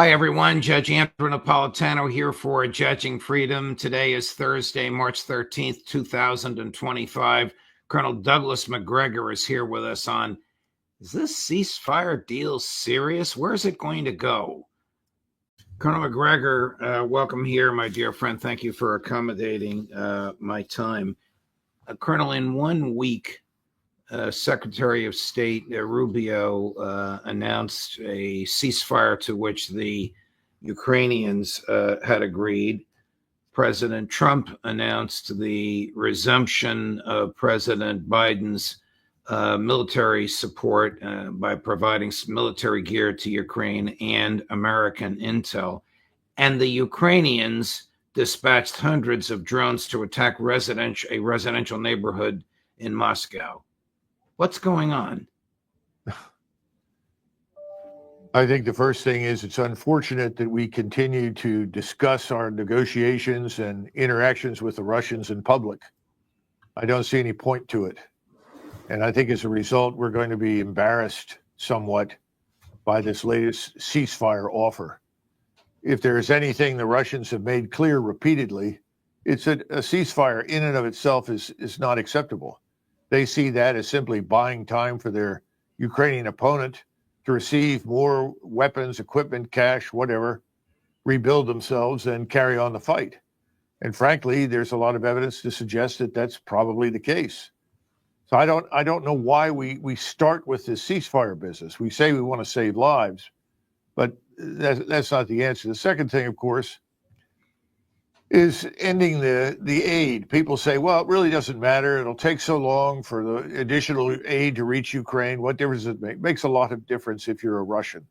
Hi, everyone. Judge Andrew Napolitano here for Judging Freedom. Today is Thursday, March 13th, 2025. Colonel Douglas Macgregor is here with us on, is this ceasefire deal serious? Where's it going to go? Colonel Macgregor, welcome here, my dear friend. Thank you for accommodating my time. Colonel, in 1 week, Secretary of State Rubio announced a ceasefire to which the Ukrainians had agreed. President Trump announced the resumption of President Biden's military support by providing military gear to Ukraine and American intel. And the Ukrainians dispatched hundreds of drones to attack a residential neighborhood in Moscow. What's going on? I think the first thing is it's unfortunate that we continue to discuss our negotiations and interactions with the Russians in public. I don't see any point to it. And I think as a result, we're going to be embarrassed somewhat by this latest ceasefire offer. If there is anything the Russians have made clear repeatedly, it's that a ceasefire in and of itself is not acceptable. They see that as simply buying time for their Ukrainian opponent to receive more weapons, equipment, cash, whatever, rebuild themselves and carry on the fight. And frankly, there's a lot of evidence to suggest that that's probably the case. So I don't know why we start with this ceasefire business. We say we want to save lives, but that's not the answer. The second thing, of course, is ending the aid. People say, well, it really doesn't matter. It'll take so long for the additional aid to reach Ukraine. What difference does it make? It makes a lot of difference if you're a Russian.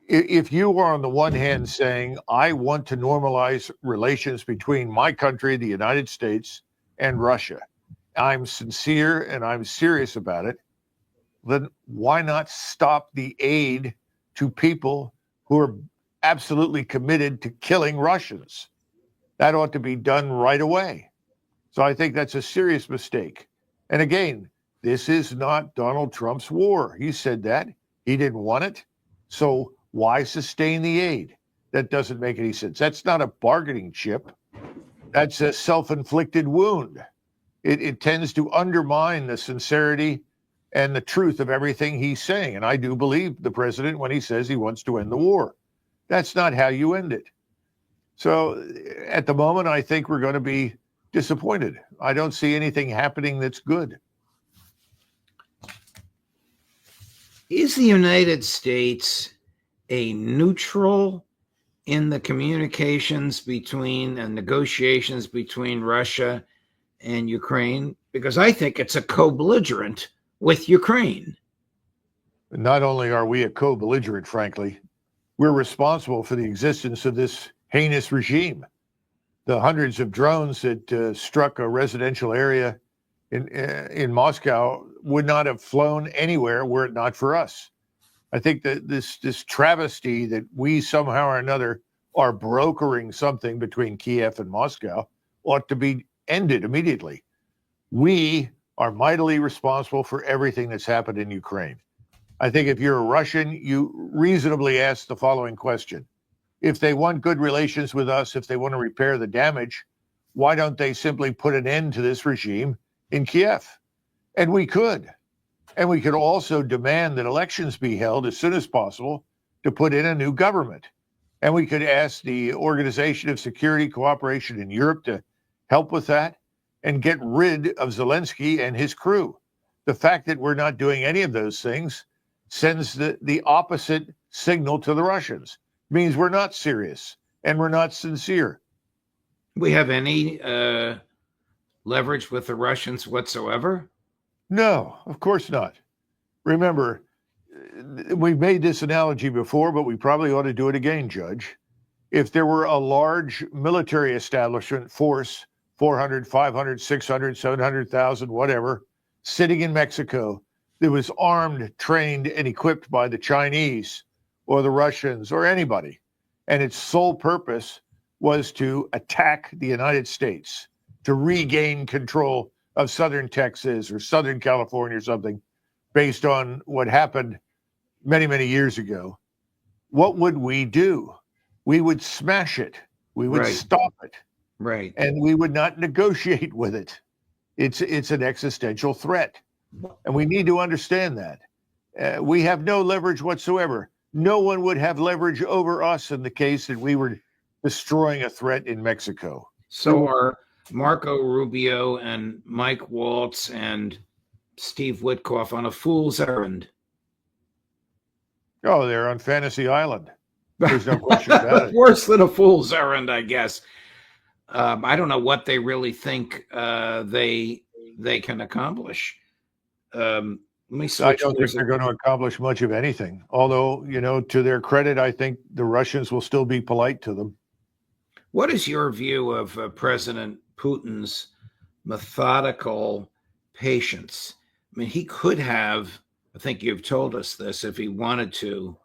If you are on the one hand saying, I want to normalize relations between my country, the United States, and Russia, I'm sincere and I'm serious about it, then why not stop the aid to people who are absolutely committed to killing Russians? That ought to be done right away. So I think that's a serious mistake. And again, this is not Donald Trump's war. He said that. He didn't want it. So why sustain the aid? That doesn't make any sense. That's not a bargaining chip. That's a self-inflicted wound. It tends to undermine the sincerity and the truth of everything he's saying. And I do believe the president when he says he wants to end the war. That's not how you end it. So at the moment, I think we're going to be disappointed. I don't see anything happening that's good. Is the United States a neutral in the communications between and negotiations between Russia and Ukraine? Because I think it's a co-belligerent with Ukraine. Not only are we a co-belligerent, frankly, we're responsible for the existence of this heinous regime. The hundreds of drones that struck a residential area in Moscow would not have flown anywhere were it not for us. I think that this travesty that we somehow or another are brokering something between Kiev and Moscow ought to be ended immediately. We are mightily responsible for everything that's happened in Ukraine. I think if you're a Russian, you reasonably ask the following question. If they want good relations with us, if they want to repair the damage, why don't they simply put an end to this regime in Kiev? And we could. And we could also demand that elections be held as soon as possible to put in a new government. And we could ask the Organization of Security Cooperation in Europe to help with that and get rid of Zelensky and his crew. The fact that we're not doing any of those things sends the opposite signal to the Russians. Means we're not serious and we're not sincere. We have any leverage with the Russians whatsoever? No, of course not. Remember, we've made this analogy before, but we probably ought to do it again, Judge. If there were a large military establishment, force, 400, 500, 600, 700,000, whatever, sitting in Mexico that was armed, trained, and equipped by the Chinese or the Russians or anybody, and its sole purpose was to attack the United States, to regain control of southern Texas or southern California or something, based on what happened many, many years ago, what would we do? We would smash it. We would Right. stop it. Right. And we would not negotiate with it. It's an existential threat. And we need to understand that. We have no leverage whatsoever. No one would have leverage over us in the case that we were destroying a threat in Mexico. So are Marco Rubio and Mike Waltz and Steve Witkoff on a fool's errand? Oh, they're on Fantasy Island. There's no question about it. Worse than a fool's errand, I guess. I don't know what they really think they can accomplish. Let me switch. I don't think they're going to accomplish much of anything. Although, to their credit, I think the Russians will still be polite to them. What is your view of President Putin's methodical patience? I mean, he could have, I think you've told us this, if he wanted to,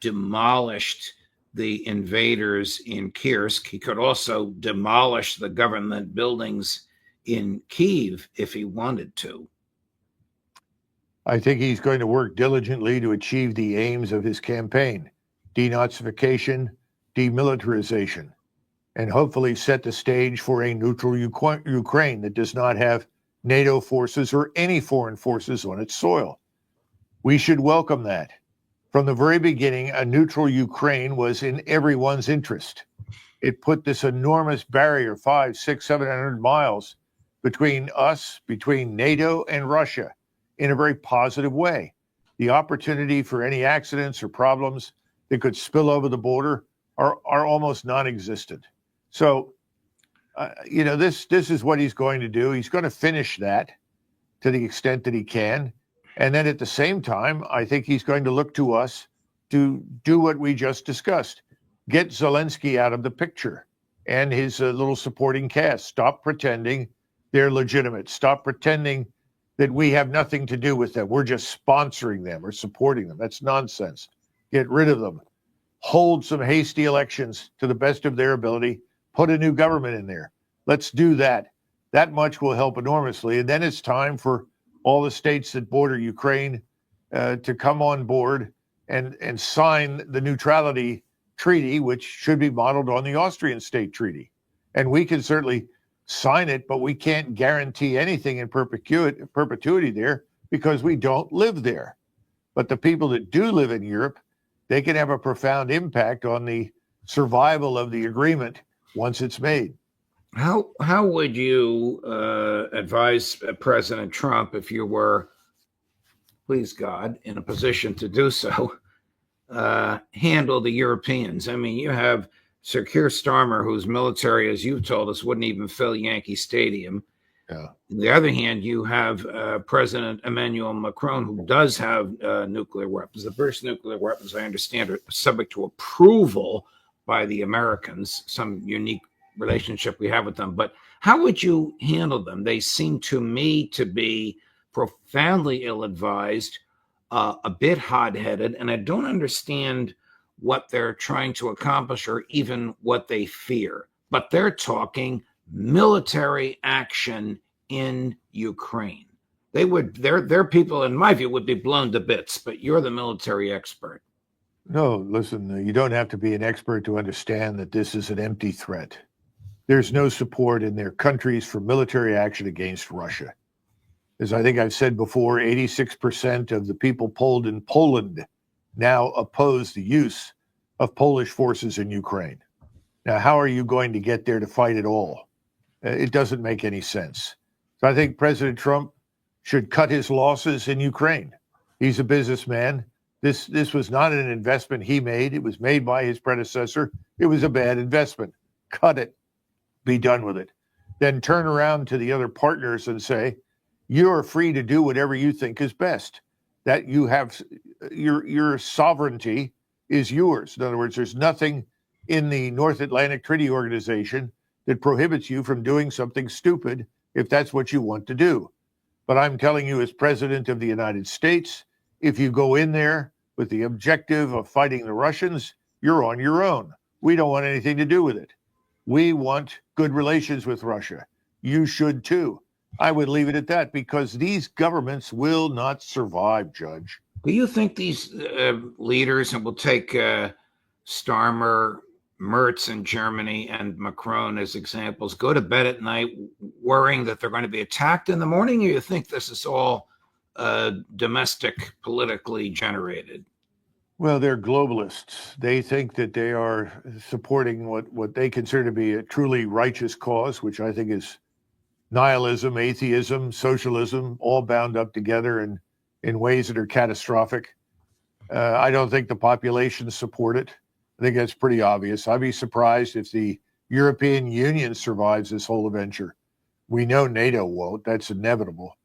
demolished the invaders in Kursk. He could also demolish the government buildings in Kyiv if he wanted to. I think he's going to work diligently to achieve the aims of his campaign: denazification, demilitarization, and hopefully set the stage for a neutral Ukraine that does not have NATO forces or any foreign forces on its soil. We should welcome that. From the very beginning, a neutral Ukraine was in everyone's interest. It put this enormous barrier, 500, 600, 700 miles between us, between NATO and Russia, in a very positive way. The opportunity for any accidents or problems that could spill over the border are almost non-existent. So, this is what he's going to do. He's going to finish that to the extent that he can. And then at the same time, I think he's going to look to us to do what we just discussed. Get Zelensky out of the picture and his little supporting cast. Stop pretending they're legitimate. Stop pretending that we have nothing to do with them. We're just sponsoring them or supporting them. That's nonsense. Get rid of them. Hold some hasty elections to the best of their ability. Put a new government in there. Let's do that. That much will help enormously. And then it's time for all the states that border Ukraine to come on board and sign the neutrality treaty, which should be modeled on the Austrian state treaty. And we can certainly sign it, but we can't guarantee anything in perpetuity there because we don't live there. But the people that do live in Europe, they can have a profound impact on the survival of the agreement once it's made. How would you advise President Trump, if you were, please God, in a position to do so, handle the Europeans? I mean, you have Sir Keir Starmer, whose military, as you've told us, wouldn't even fill Yankee Stadium. Yeah. On the other hand, you have President Emmanuel Macron, who does have nuclear weapons. The first nuclear weapons, I understand, are subject to approval by the Americans, some unique relationship we have with them. But how would you handle them? They seem to me to be profoundly ill-advised, a bit hot-headed, and I don't understand what they're trying to accomplish or even what they fear. But they're talking military action in Ukraine. Their people, in my view, would be blown to bits, but you're the military expert. No, listen, you don't have to be an expert to understand that this is an empty threat. There's no support in their countries for military action against Russia. As I think I've said before, 86% of the people polled in Poland now oppose the use of Polish forces in Ukraine. Now, how are you going to get there to fight at all? It doesn't make any sense. So I think President Trump should cut his losses in Ukraine. He's a businessman. This was not an investment he made. It was made by his predecessor. It was a bad investment. Cut it. Be done with it. Then turn around to the other partners and say, you're free to do whatever you think is best. That you have your sovereignty is yours. In other words, there's nothing in the North Atlantic Treaty Organization that prohibits you from doing something stupid if that's what you want to do. But I'm telling you, as President of the United States, if you go in there with the objective of fighting the Russians, you're on your own. We don't want anything to do with it. We want good relations with Russia. You should too. I would leave it at that because these governments will not survive, Judge. Do you think these leaders, and we'll take Starmer, Merz in Germany, and Macron as examples, go to bed at night worrying that they're going to be attacked in the morning, or you think this is all domestic, politically generated? Well, they're globalists. They think that they are supporting what they consider to be a truly righteous cause, which I think is nihilism, atheism, socialism, all bound up together in ways that are catastrophic. I don't think the populations support it. I think that's pretty obvious. I'd be surprised if the European Union survives this whole adventure. We know NATO won't. That's inevitable.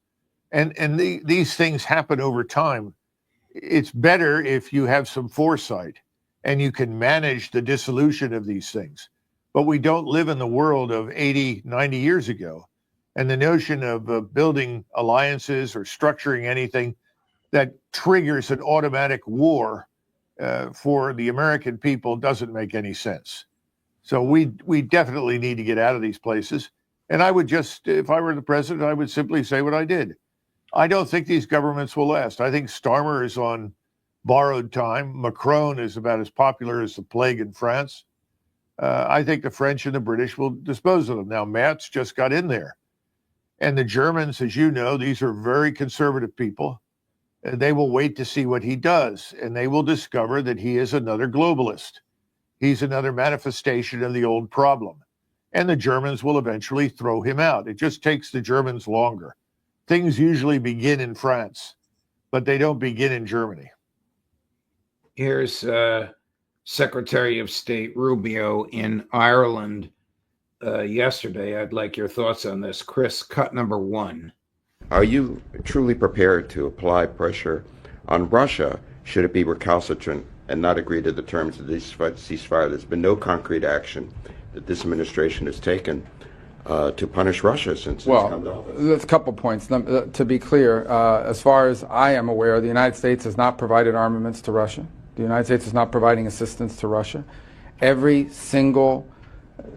And these things happen over time. It's better if you have some foresight and you can manage the dissolution of these things. But we don't live in the world of 80, 90 years ago. And the notion of building alliances or structuring anything that triggers an automatic war for the American people doesn't make any sense. So we definitely need to get out of these places. And I would just, if I were the president, I would simply say what I did. I don't think these governments will last. I think Starmer is on borrowed time. Macron is about as popular as the plague in France. I think the French and the British will dispose of them. Now, Matt's just got in there. And the Germans, as you know, these are very conservative people. They will wait to see what he does, and they will discover that he is another globalist. He's another manifestation of the old problem. And the Germans will eventually throw him out. It just takes the Germans longer. Things usually begin in France, but they don't begin in Germany. Here's Secretary of State Rubio in Ireland yesterday. I'd like your thoughts on this. Chris, cut number 1. Are you truly prepared to apply pressure on Russia should it be recalcitrant and not agree to the terms of this ceasefire? There's been no concrete action that this administration has taken to punish Russia since it's come to office. There's a couple points. To be clear, as far as I am aware, the United States has not provided armaments to Russia. The United States is not providing assistance to Russia. Every single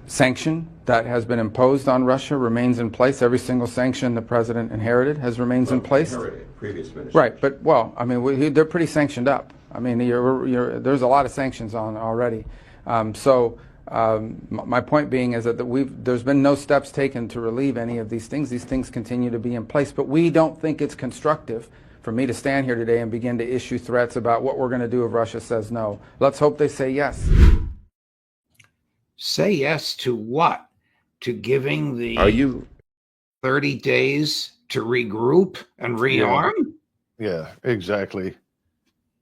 sanction that has been imposed on Russia remains in place. Every single sanction the president inherited remains in place. Previous administration. Right, but well, I mean, they're pretty sanctioned up. I mean, there's a lot of sanctions on already. My point being is that there's been no steps taken to relieve any of these things. These things continue to be in place, but we don't think it's constructive for me to stand here today and begin to issue threats about what we're going to do if Russia says no. Let's hope they say yes. Say yes to what? To giving the 30 days to regroup and rearm? Yeah, exactly.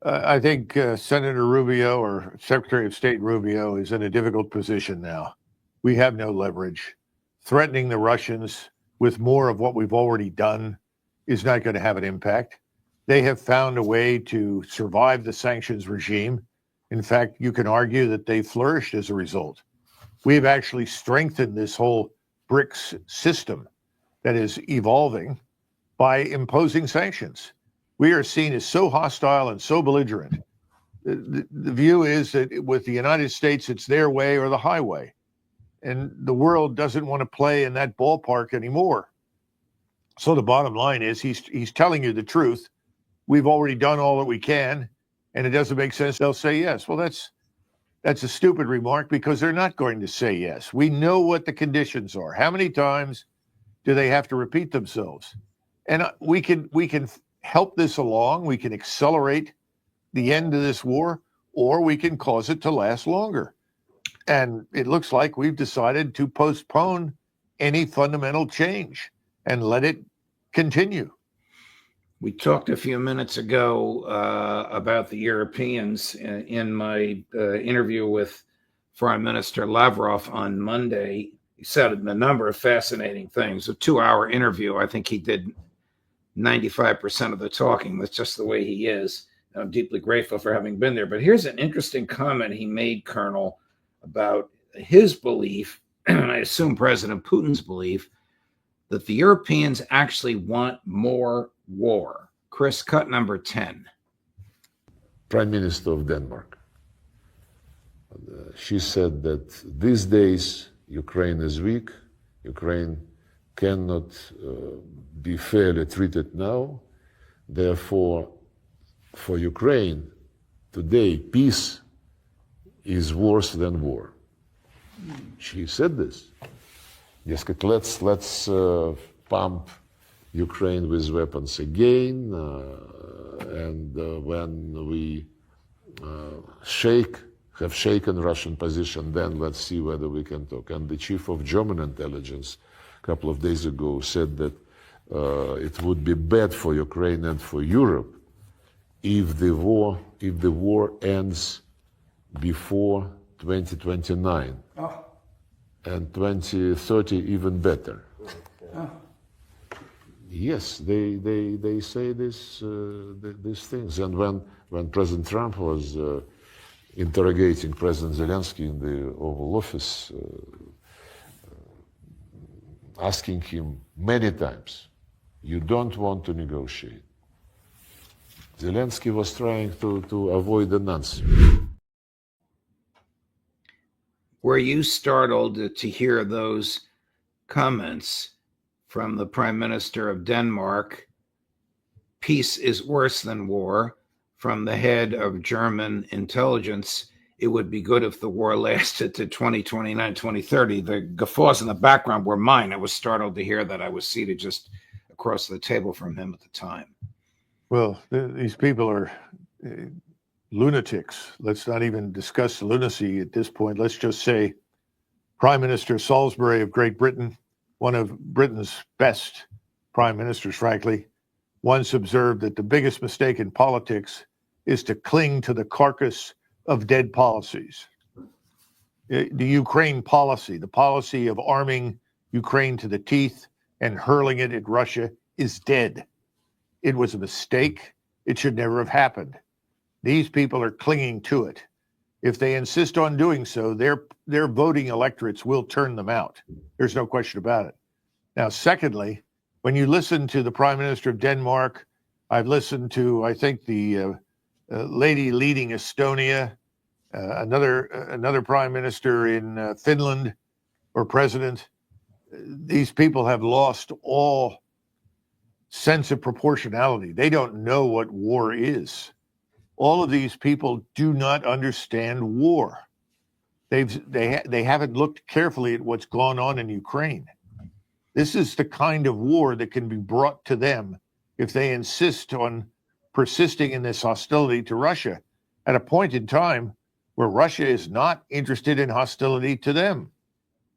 I think Senator Rubio or Secretary of State Rubio is in a difficult position now. We have no leverage. Threatening the Russians with more of what we've already done is not going to have an impact. They have found a way to survive the sanctions regime. In fact, you can argue that they flourished as a result. We've actually strengthened this whole BRICS system that is evolving by imposing sanctions. We are seen as so hostile and so belligerent. The view is that with the United States, it's their way or the highway. And the world doesn't want to play in that ballpark anymore. So the bottom line is he's telling you the truth. We've already done all that we can, and it doesn't make sense. They'll say yes. Well, that's a stupid remark because they're not going to say yes. We know what the conditions are. How many times do they have to repeat themselves? And we can help this along. We can accelerate the end of this war, or we can cause it to last longer. And it looks like we've decided to postpone any fundamental change and let it continue. We talked a few minutes ago about the Europeans in my interview with Foreign Minister Lavrov on Monday. He said a number of fascinating things. A 2-hour interview. I think he did 95% of the talking. That's just the way he is. I'm deeply grateful for having been there. But here's an interesting comment he made, Colonel, about his belief, and I assume President Putin's belief, that the Europeans actually want more war. Chris, cut number 10. Prime Minister of Denmark. She said that these days Ukraine is weak. Ukraine cannot be fairly treated now. Therefore, for Ukraine, today, peace is worse than war. She said this. Дескать, let's pump Ukraine with weapons again, and when we have shaken Russian position, then let's see whether we can talk. And the chief of German intelligence a couple of days ago said that it would be bad for Ukraine and for Europe if the war ends before 2029, and 2030 even better. Yes, they say these things. And when President Trump was interrogating President Zelensky in the Oval Office, asking him many times, "You don't want to negotiate." Zelensky was trying to avoid an answer. Were you startled to hear those comments from the Prime Minister of Denmark? Peace is worse than war. From the head of German intelligence, it would be good if the war lasted to 2029, 2030. The guffaws in the background were mine. I was startled to hear that. I was seated just across the table from him at the time. Well, these people are lunatics. Let's not even discuss lunacy at this point. Let's just say Prime Minister Salisbury of Great Britain, one of Britain's best prime ministers, frankly, once observed that the biggest mistake in politics is to cling to the carcass of dead policies. The Ukraine policy, the policy of arming Ukraine to the teeth and hurling it at Russia, is dead. It was a mistake. It should never have happened. These people are clinging to it. If they insist on doing so, their voting electorates will turn them out. There's no question about it. Now, secondly, when you listen to the Prime Minister of Denmark, I've listened to, I think, the lady leading Estonia, another Prime Minister in Finland, or President. These people have lost all sense of proportionality. They don't know what war is. All of these people do not understand war. They haven't looked carefully at what's gone on in Ukraine. This is the kind of war that can be brought to them if they insist on persisting in this hostility to Russia at a point in time where Russia is not interested in hostility to them.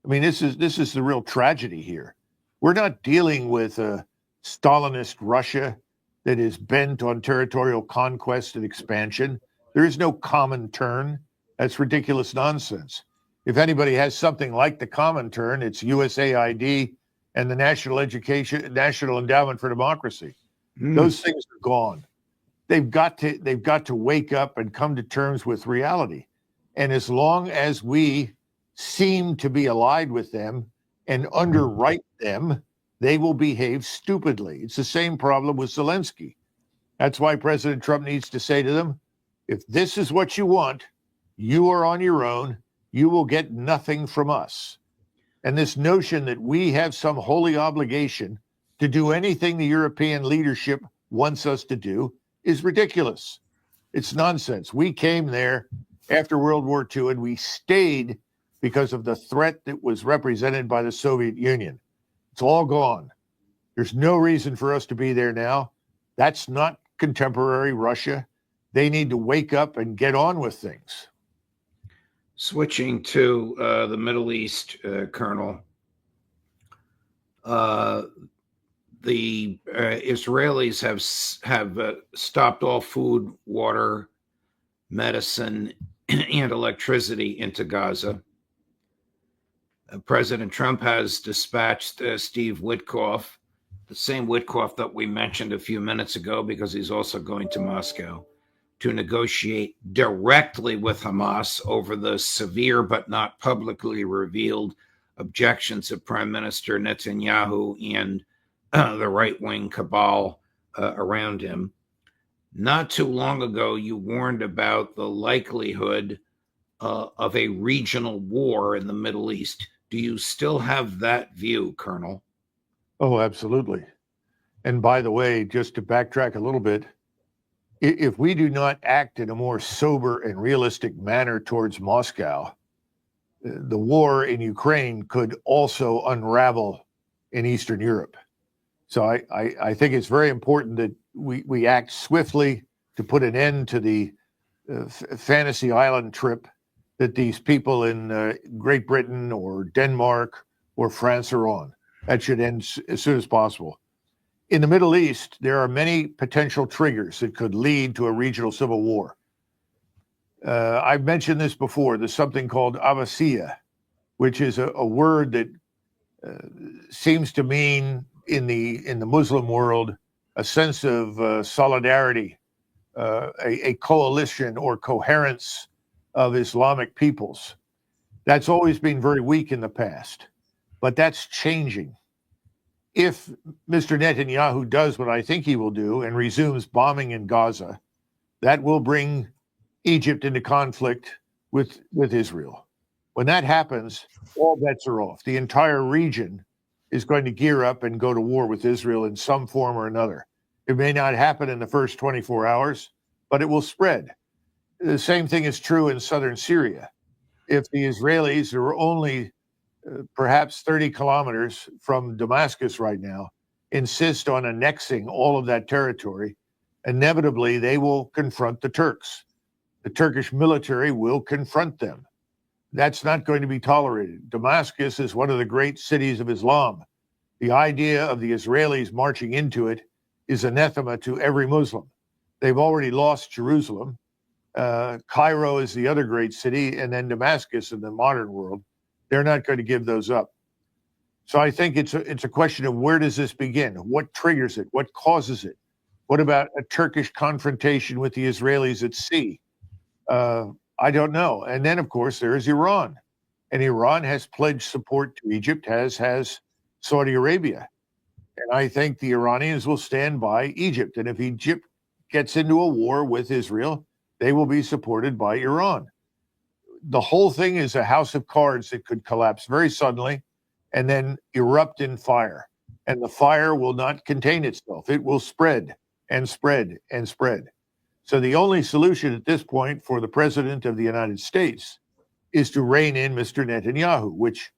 I mean, this is the real tragedy here. We're not dealing with a Stalinist Russia that is bent on territorial conquest and expansion. There is no Comintern. That's ridiculous nonsense. If anybody has something like the Comintern, it's USAID and the National Endowment for Democracy. Those things are gone. They've got to wake up and come to terms with reality. And as long as we seem to be allied with them and underwrite them, they will behave stupidly. It's the same problem with Zelensky. That's why President Trump needs to say to them, if this is what you want, you are on your own. You will get nothing from us. And this notion that we have some holy obligation to do anything the European leadership wants us to do is ridiculous. It's nonsense. We came there after World War II, and we stayed because of the threat that was represented by the Soviet Union. It's all gone. There's no reason for us to be there now. That's not contemporary Russia. They need to wake up and get on with things. Switching to the Middle East, Colonel, the Israelis have stopped all food, water, medicine, and electricity into Gaza. President Trump has dispatched Steve Witkoff, the same Witkoff that we mentioned a few minutes ago, because he's also going to Moscow to negotiate directly with Hamas over the severe but not publicly revealed objections of Prime Minister Netanyahu and the right-wing cabal around him. Not too long ago, you warned about the likelihood of a regional war in the Middle East. Do you still have that view, Colonel? Oh, absolutely. And by the way, just to backtrack a little bit, If we do not act in a more sober and realistic manner towards Moscow, the war in Ukraine could also unravel in Eastern Europe. So I think it's very important that we act swiftly to put an end to the fantasy island trip that these people in Great Britain or Denmark or France are on. That should end as soon as possible. In the Middle East, there are many potential triggers that could lead to a regional civil war. I've mentioned this before. There's something called Abbasiyya, which is a word that seems to mean in the Muslim world a sense of solidarity, a coalition or coherence of Islamic peoples. That's always been very weak in the past, but that's changing. If Mr. Netanyahu does what I think he will do and resumes bombing in Gaza, that will bring Egypt into conflict with Israel. When that happens, all bets are off. The entire region is going to gear up and go to war with Israel in some form or another. It may not happen in the first 24 hours, but it will spread. The same thing is true in southern Syria. If the Israelis are only perhaps 30 kilometers from Damascus right now, insist on annexing all of that territory, inevitably they will confront the Turks. The Turkish military will confront them. That's not going to be tolerated. Damascus is one of the great cities of Islam. The idea of the Israelis marching into it is anathema to every Muslim. They've already lost Jerusalem. Cairo is the other great city, and then Damascus in the modern world. They're not going to give those up. So I think it's a question of where does this begin? What triggers it? What causes it? What about a Turkish confrontation with the Israelis at sea? I don't know. And then, of course, there is Iran. And Iran has pledged support to Egypt, as has Saudi Arabia. And I think the Iranians will stand by Egypt. And if Egypt gets into a war with Israel, they will be supported by Iran. The whole thing is a house of cards that could collapse very suddenly and then erupt in fire. And the fire will not contain itself. It will spread and spread and spread. So the only solution at this point for the president of the United States is to rein in Mr. Netanyahu, which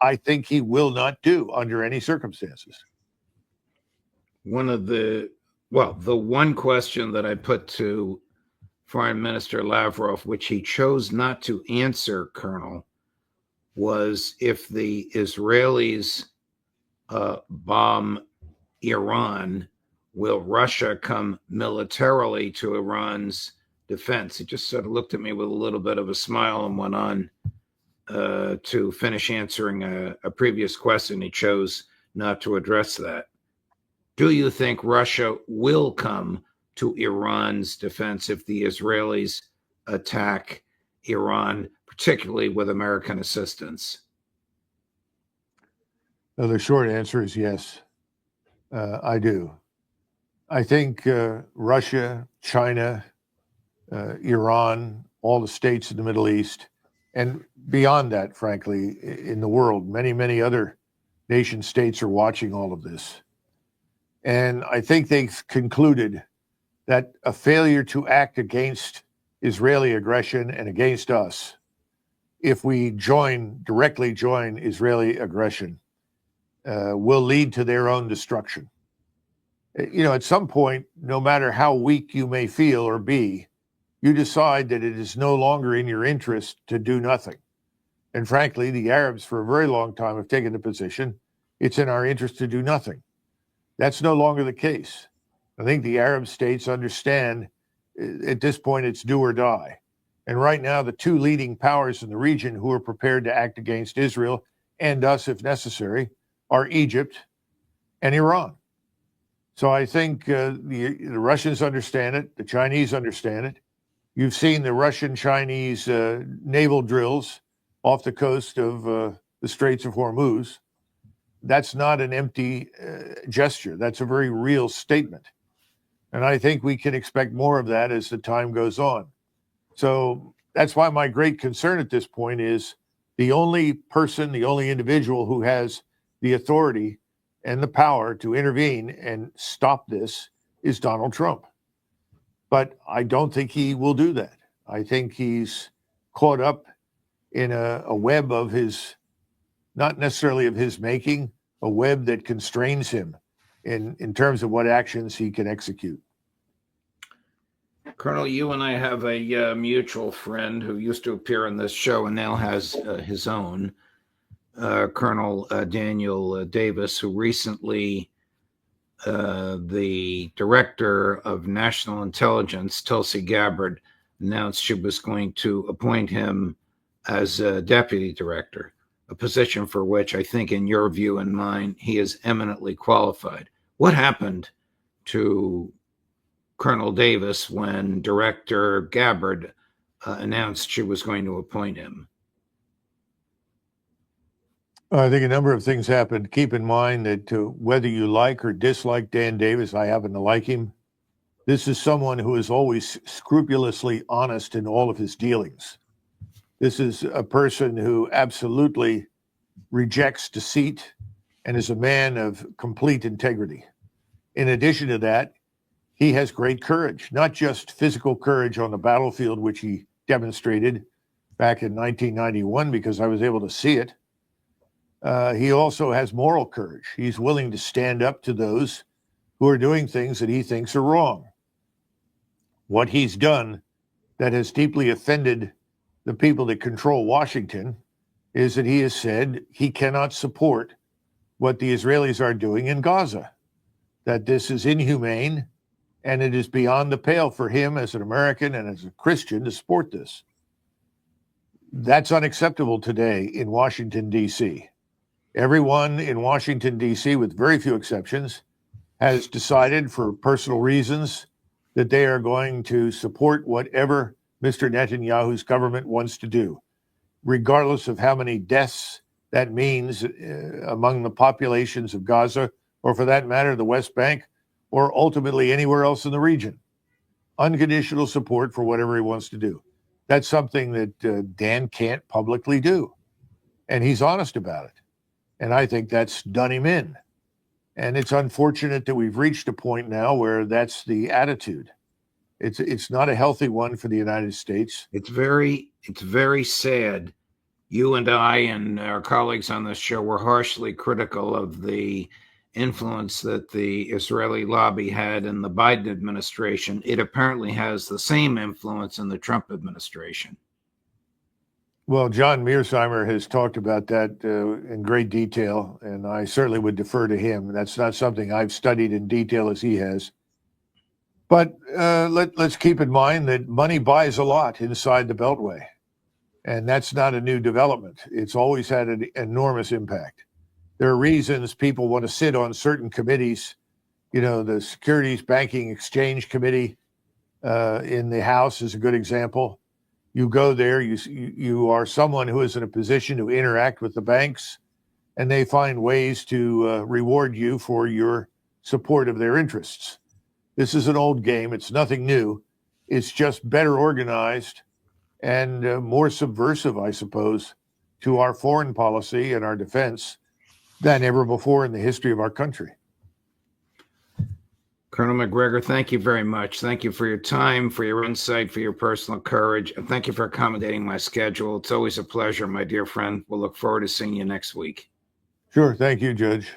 I think he will not do under any circumstances. The one question that I put to Foreign Minister Lavrov, which he chose not to answer, Colonel, was if the Israelis bomb Iran, will Russia come militarily to Iran's defense? He just sort of looked at me with a little bit of a smile and went on to finish answering a previous question. He chose not to address that. Do you think Russia will come to Iran's defense if the Israelis attack Iran, particularly with American assistance? Well, the short answer is yes, I do. I think Russia, China, Iran, all the states in the Middle East, and beyond that, frankly, in the world, many, many other nation states are watching all of this. And I think they've concluded that a failure to act against Israeli aggression and against us, if we directly join Israeli aggression, will lead to their own destruction. You know, at some point, no matter how weak you may feel or be, you decide that it is no longer in your interest to do nothing. And frankly, the Arabs for a very long time have taken the position, it's in our interest to do nothing. That's no longer the case. I think the Arab states understand at this point it's do or die. And right now, the two leading powers in the region who are prepared to act against Israel and us if necessary are Egypt and Iran. So I think the Russians understand it. The Chinese understand it. You've seen the Russian-Chinese naval drills off the coast of the Straits of Hormuz. That's not an empty gesture. That's a very real statement. And I think we can expect more of that as the time goes on. So that's why my great concern at this point is the only person, the only individual who has the authority and the power to intervene and stop this is Donald Trump. But I don't think he will do that. I think he's caught up in a web of his, not necessarily of his making, a web that constrains him in terms of what actions he can execute. Colonel, you and I have a mutual friend who used to appear on this show and now has his own, Colonel Daniel Davis, who recently, the director of national intelligence, Tulsi Gabbard, announced she was going to appoint him as a deputy director, a position for which I think, in your view and mine, he is eminently qualified. What happened to Colonel Davis when Director Gabbard announced she was going to appoint him? I think a number of things happened. Keep in mind that whether you like or dislike Dan Davis, I happen to like him. This is someone who is always scrupulously honest in all of his dealings. This is a person who absolutely rejects deceit and is a man of complete integrity. In addition to that, he has great courage, not just physical courage on the battlefield, which he demonstrated back in 1991 because I was able to see it. He also has moral courage. He's willing to stand up to those who are doing things that he thinks are wrong. What he's done that has deeply offended the people that control Washington is that he has said he cannot support what the Israelis are doing in Gaza, that this is inhumane, and it is beyond the pale for him as an American and as a Christian to support this. That's unacceptable today in Washington, D.C. Everyone in Washington, D.C., with very few exceptions, has decided for personal reasons that they are going to support whatever Mr. Netanyahu's government wants to do, regardless of how many deaths that means among the populations of Gaza, or for that matter, the West Bank, or ultimately anywhere else in the region. Unconditional support for whatever he wants to do. That's something that Dan can't publicly do. And he's honest about it. And I think that's done him in. And it's unfortunate that we've reached a point now where that's the attitude. It's not a healthy one for the United States. It's very sad. You and I and our colleagues on this show were harshly critical of the influence that the Israeli lobby had in the Biden administration. It apparently has the same influence in the Trump administration. Well, John Mearsheimer has talked about that in great detail, and I certainly would defer to him. That's not something I've studied in detail as he has. But let's keep in mind that money buys a lot inside the Beltway, and that's not a new development. It's always had an enormous impact. There are reasons people want to sit on certain committees. You know, the Securities Banking Exchange Committee in the House is a good example. You go there, you are someone who is in a position to interact with the banks, and they find ways to reward you for your support of their interests. This is an old game. It's nothing new. It's just better organized and more subversive, I suppose, to our foreign policy and our defense than ever before in the history of our country. Colonel Macgregor, thank you very much. Thank you for your time, for your insight, for your personal courage, and thank you for accommodating my schedule. It's always a pleasure, my dear friend. We'll look forward to seeing you next week. Sure. Thank you, Judge.